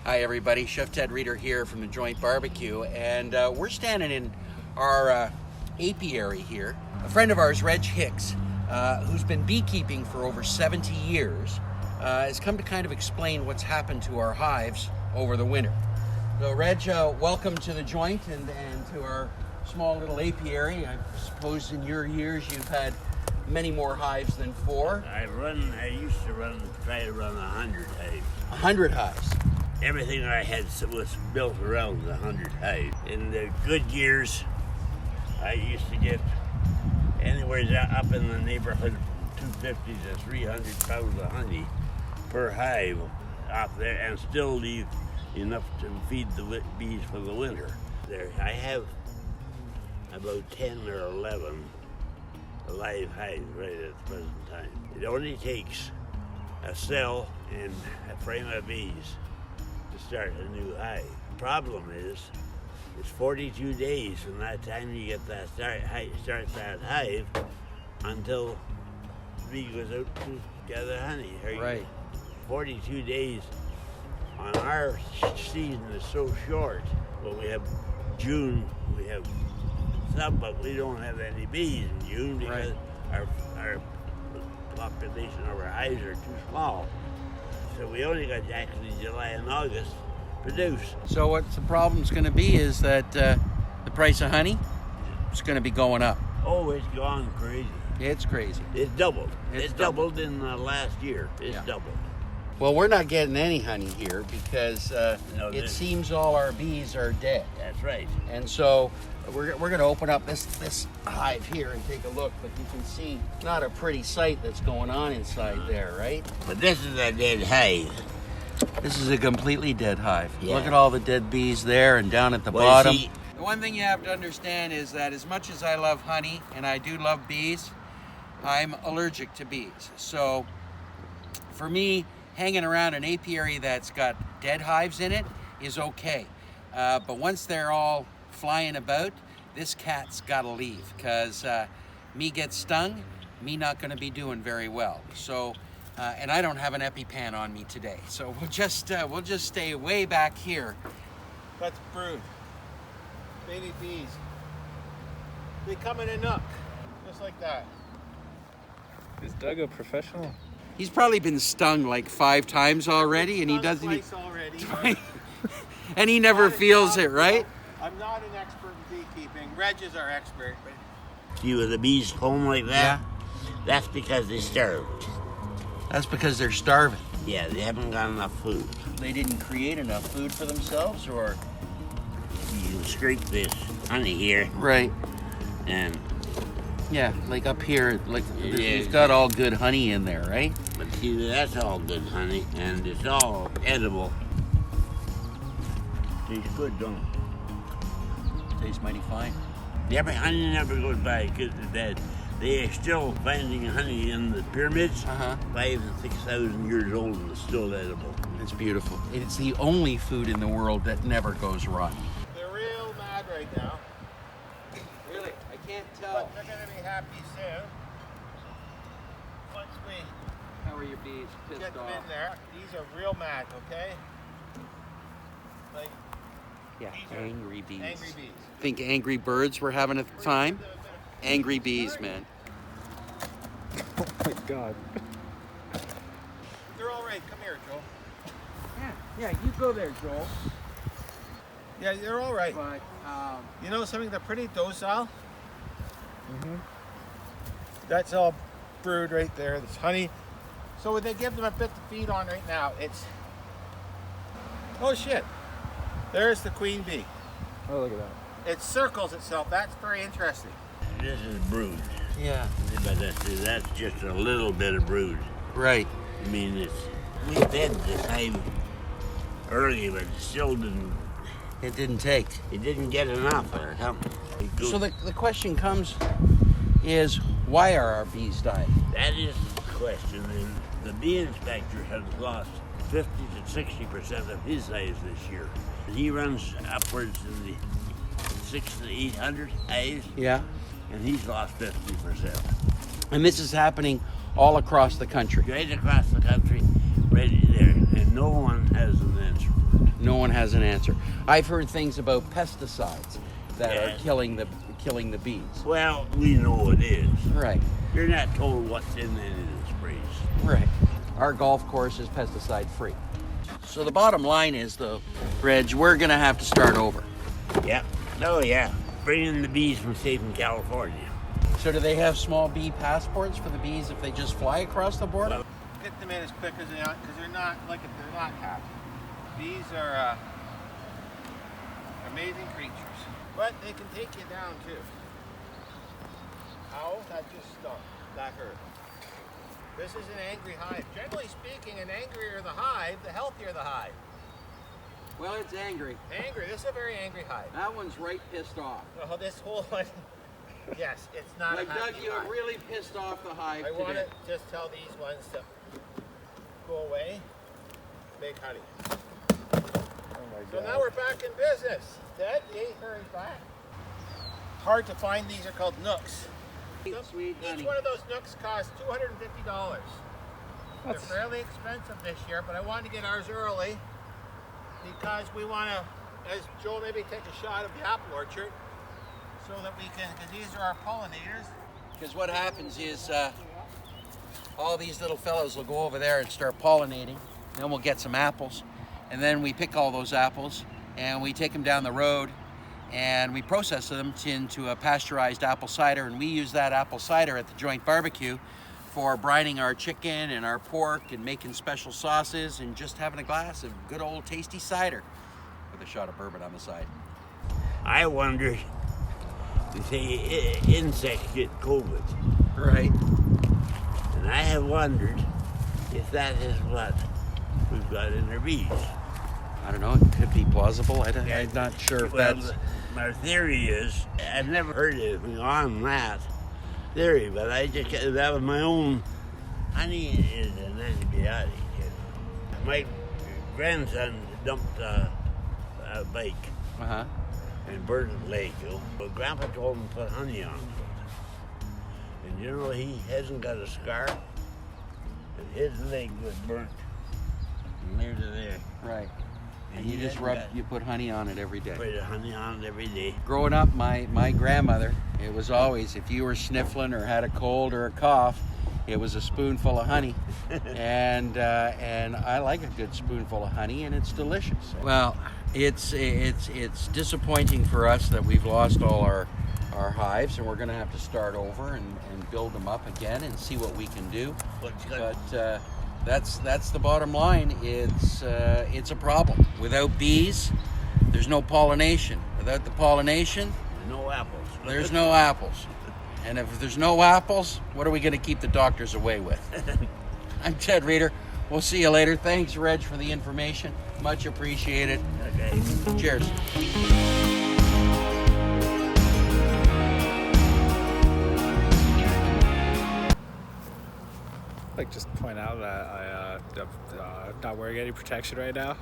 Hi everybody, Chef Ted Reeder here from the Joint Barbecue, and we're standing in our apiary here. A friend of ours, Hicks, who's been beekeeping for over 70 years, has come to kind of explain what's happened to our hives over the winter. So Reg, welcome to the Joint and to our small little apiary. I suppose in your years you've had many more hives than 4. I used to try to run 100 hives. 100 hives. Everything I had was built around the 100 hives. In the good years, I used to get anywhere up in the neighborhood of 250 to 300 pounds of honey per hive off there, and still leave enough to feed the bees for the winter. There, I have about 10 or 11 live hives right at the present time. It only takes a cell and a frame of bees to start a new hive. Problem is, it's 42 days from that time you get that start that hive until the bee goes out to gather honey. Right. 42 days on our season is so short. Well, we have June, we have some, but we don't have any bees in June because our population of our hives are too small. So we only got actually July and August produce. So what the problem's going to be is that the price of honey is going to be going up. Oh, it's gone crazy. It's crazy. It's doubled. It's doubled in the last year. It's doubled. Well, we're not getting any honey here because it seems all our bees are dead. That's right. And so we're going to open up this hive here and take a look, but you can see not a pretty sight that's going on inside there, right? But this is a dead hive. This is a completely dead hive. Yeah. Look at all the dead bees there and down at the bottom. See, the one thing you have to understand is that as much as I love honey, and I do love bees, I'm allergic to bees. So for me, hanging around an apiary that's got dead hives in it is okay. But once they're all flying about, this cat's gotta leave, because me get stung, me not gonna be doing very well. So, and I don't have an EpiPen on me today. So we'll just stay way back here. Let's brood. Baby bees. They come in a nook, just like that. Is Doug a professional? He's probably been stung like 5 times already, and he doesn't. Twice already. And he never feels it, right? I'm not an expert in beekeeping. Reg is our expert. see with the bees home like that? That's because they starved. That's because they're starving. Yeah, they haven't got enough food. They didn't create enough food for themselves, or? You can scrape this honey here. Right. And yeah, like up here, like it's got all good honey in there, right? But see, that's all good honey, and it's all edible. Tastes good, don't it? Tastes mighty fine. Honey never goes by because they are still finding honey in the pyramids. 5,000 and 6,000 years old, and it's still edible. It's beautiful. It's the only food in the world that never goes rotten. They're real mad right now. Really? I can't tell. But they're going to be happy soon. Once we How are your bees pissed get them off? in there. These are real mad, okay? Like, Yeah, these are angry bees. angry bees. Think Angry Birds were having a time? Angry bees, man. Oh my God. They're all right. Come here, Joel. Yeah, you go there, Joel. Yeah, they're all right. But, You know something? They're pretty docile. That's all brood right there. There's honey. So when they give them a bit to feed on right now, it's... Oh shit. There's the queen bee. Oh, look at that. It circles itself. That's very interesting. This is brood. yeah, But that's just a little bit of brood. right. I mean, we fed this hive early, but it still didn't. It didn't take. It didn't get enough or something. So the question comes is, why are our bees dying? That is the question, and the bee inspector has lost 50 to 60% of his hives this year. He runs upwards in the 600 to 800 hives, Yeah. and he's lost 50%. And this is happening all across the country. Right across the country, right there, and no one has an answer for it. No one has an answer. I've heard things about pesticides that are Yeah. killing the bees. Well, we know it is. Right, You're not told what's in any of the sprays. right. Our golf course is pesticide free. So the bottom line is, though, Reg, we're gonna have to start over. Yeah. Oh, yeah. Bring in the bees from safe in California. So do they have small bee passports for the bees if they just fly across the border? Well, Get them in as quick as they are, because they're not happy. Bees are amazing creatures, but they can take you down too. Ow, that just stuck. That hurt. This is an angry hive. Generally speaking, an angrier the hive, the healthier the hive. Well, it's angry. Angry. This is a very angry hive. That one's right pissed off. Oh, this whole one. Yes, it's not Like a happy Doug, you have hive. really pissed off the hive I today. want to just tell these ones to go away. Make honey. Oh my So god. now we're back in business. Ted, yay, hurry back. Hard to find. These are called nooks. Sweet honey. Each one of those nooks costs $250. They're That's- fairly expensive this year, but I wanted to get ours early because we want to, as Joel, maybe take a shot of the apple orchard so that we can, because these are our pollinators. Because what happens is all these little fellows will go over there and start pollinating. Then we'll get some apples. And then we pick all those apples and we take them down the road and we process them into a pasteurized apple cider. And we use that apple cider at the joint barbecue for brining our chicken and our pork and making special sauces and just having a glass of good old tasty cider with a shot of bourbon on the side. I wonder, they say insects get COVID. Right. And I have wondered if that is what we've got in our bees. I don't know, it could be plausible. I'm not sure if Well, that's... my theory is, I've never heard anything on that theory, but that was my own. Honey is an antibiotic. My grandson dumped a bike Uh-huh. in Burton Lake. But Grandpa told him to put honey on it. And you know, he hasn't got a scar, and his leg was burnt from there to there. Right. And he you just hasn't rub, got- you put honey on it every day. Put the honey on it every day. Growing up, my grandmother, it was always, if you were sniffling or had a cold or a cough, it was a spoonful of honey. and I like a good spoonful of honey, and it's delicious. Well, it's disappointing for us that we've lost all our hives, and we're going to have to start over and build them up again and see what we can do. But that's the bottom line. It's a problem. Without bees, there's no pollination. Without the pollination, No apples. there's no apples. And if there's no apples, what are we going to keep the doctors away with? I'm Ted Reeder. We'll see you later. Thanks, Reg, for the information. Much appreciated. Okay. Cheers. Like, just point out that I'm not wearing any protection right now.